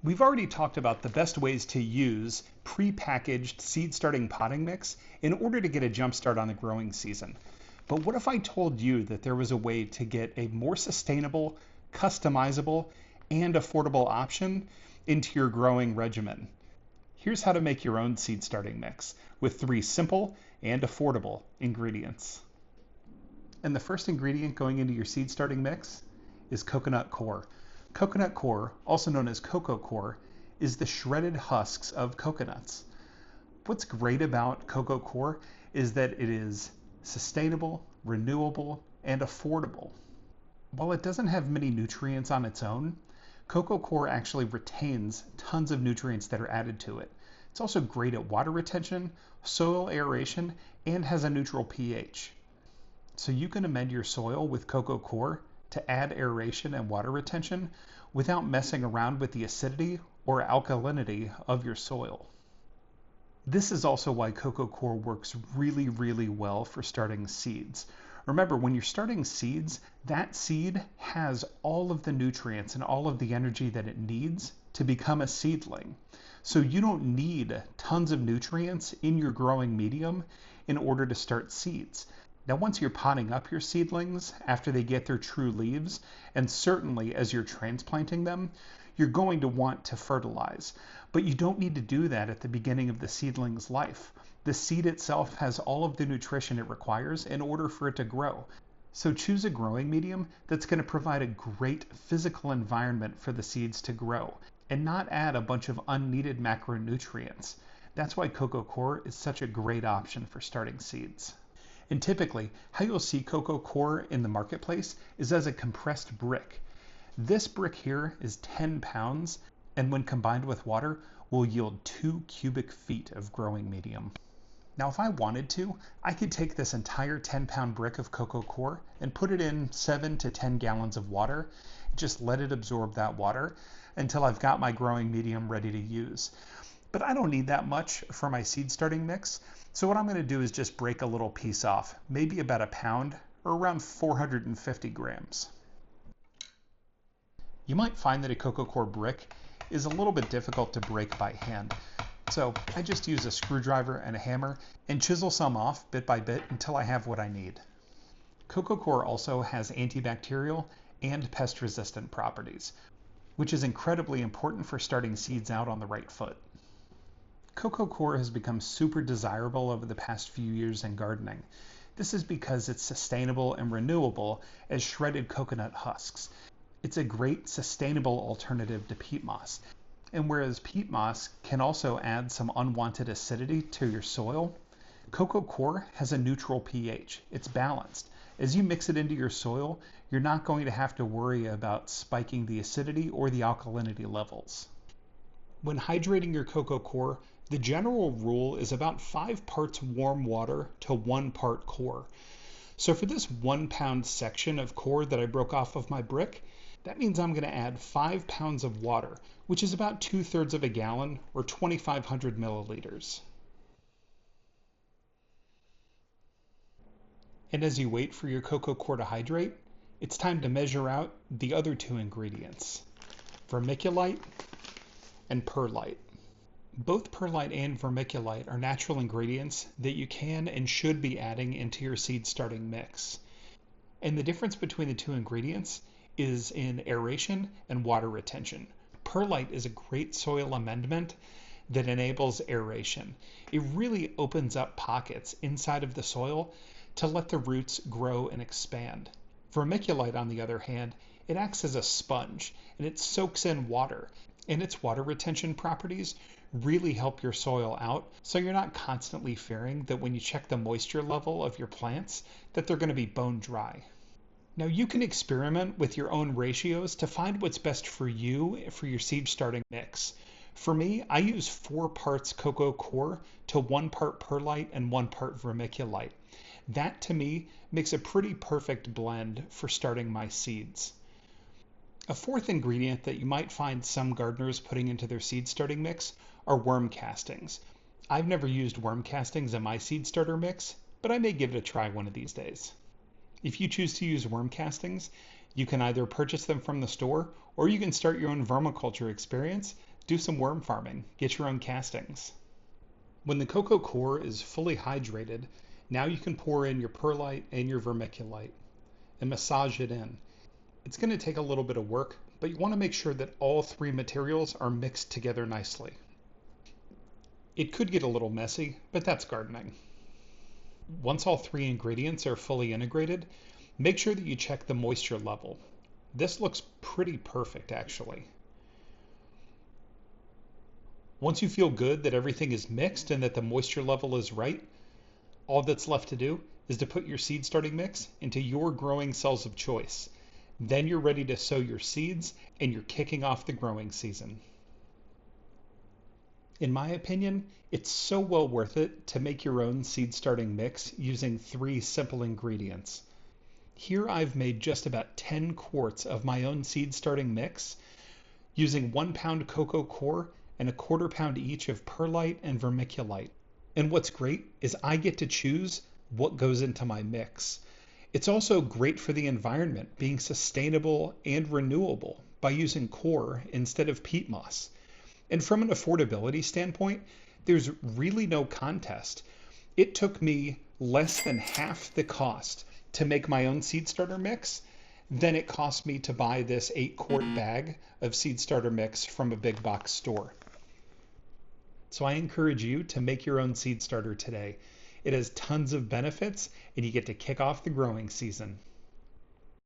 We've already talked about the best ways to use pre-packaged seed starting potting mix in order to get a jump start on the growing season. But what if I told you that there was a way to get a more sustainable, customizable, and affordable option into your growing regimen? Here's how to make your own seed starting mix with 3 simple and affordable ingredients. And the first ingredient going into your seed starting mix is coconut coir. Coconut coir, also known as Coco Coir, is the shredded husks of coconuts. What's great about Coco Coir is that it is sustainable, renewable, and affordable. While it doesn't have many nutrients on its own, Coco Coir actually retains tons of nutrients that are added to it. It's also great at water retention, soil aeration, and has a neutral pH. So you can amend your soil with Coco Coir to add aeration and water retention without messing around with the acidity or alkalinity of your soil. This is also why Coco Coir works really, really well for starting seeds. Remember, when you're starting seeds, that seed has all of the nutrients and all of the energy that it needs to become a seedling. So you don't need tons of nutrients in your growing medium in order to start seeds. Now, once you're potting up your seedlings after they get their true leaves, and certainly as you're transplanting them, you're going to want to fertilize. But you don't need to do that at the beginning of the seedling's life. The seed itself has all of the nutrition it requires in order for it to grow. So choose a growing medium that's going to provide a great physical environment for the seeds to grow, and not add a bunch of unneeded macronutrients. That's why Coco Coir is such a great option for starting seeds. And typically, how you'll see Coco Coir in the marketplace is as a compressed brick. This brick here is 10 pounds, and when combined with water, will yield 2 cubic feet of growing medium. Now, if I wanted to, I could take this entire 10-pound brick of Coco Coir and put it in 7 to 10 gallons of water, just let it absorb that water until I've got my growing medium ready to use. But I don't need that much for my seed starting mix. So what I'm going to do is just break a little piece off, maybe about a pound or around 450 grams. You might find that a Coco Coir brick is a little bit difficult to break by hand. So I just use a screwdriver and a hammer and chisel some off bit by bit until I have what I need. Coco Coir also has antibacterial and pest resistant properties, which is incredibly important for starting seeds out on the right foot. Coco Coir has become super desirable over the past few years in gardening. This is because it's sustainable and renewable as shredded coconut husks. It's a great sustainable alternative to peat moss. And whereas peat moss can also add some unwanted acidity to your soil, Coco Coir has a neutral pH. It's balanced. As you mix it into your soil, you're not going to have to worry about spiking the acidity or the alkalinity levels. When hydrating your Coco Coir, the general rule is about 5 parts warm water to 1 part coir. So for this 1 pound section of coir that I broke off of my brick, that means I'm going to add 5 pounds of water, which is about 2/3 of a gallon or 2,500 milliliters. And as you wait for your Coco Coir to hydrate, it's time to measure out the other 2 ingredients, vermiculite and perlite. Both perlite and vermiculite are natural ingredients that you can and should be adding into your seed starting mix. And the difference between the 2 ingredients is in aeration and water retention. Perlite is a great soil amendment that enables aeration. It really opens up pockets inside of the soil to let the roots grow and expand. Vermiculite, on the other hand, it acts as a sponge and it soaks in water, and its water retention properties really help your soil out, so you're not constantly fearing that when you check the moisture level of your plants that they're going to be bone dry. Now you can experiment with your own ratios to find what's best for you for your seed starting mix. For me, I use 4 parts Coco Coir to 1 part perlite and 1 part vermiculite. That to me makes a pretty perfect blend for starting my seeds. A 4th ingredient that you might find some gardeners putting into their seed starting mix are worm castings. I've never used worm castings in my seed starter mix, but I may give it a try one of these days. If you choose to use worm castings, you can either purchase them from the store or you can start your own vermiculture experience do some worm farming, get your own castings. When the Coco Coir is fully hydrated, now you can pour in your perlite and your vermiculite and massage it in. It's going to take a little bit of work, but you want to make sure that all three materials are mixed together nicely. It could get a little messy, but that's gardening. Once all three ingredients are fully integrated, make sure that you check the moisture level. This looks pretty perfect, actually. Once you feel good that everything is mixed and that the moisture level is right, all that's left to do is to put your seed starting mix into your growing cells of choice. Then you're ready to sow your seeds and you're kicking off the growing season. In my opinion, it's so well worth it to make your own seed starting mix using 3 simple ingredients. Here I've made just about 10 quarts of my own seed starting mix using 1 pound Coco Coir and a 1/4 pound each of perlite and vermiculite. And what's great is I get to choose what goes into my mix. It's also great for the environment, being sustainable and renewable by using coir instead of peat moss. And from an affordability standpoint, there's really no contest. It took me less than half the cost to make my own seed starter mix than it cost me to buy this 8-quart bag of seed starter mix from a big box store. So I encourage you to make your own seed starter today. It has tons of benefits and you get to kick off the growing season.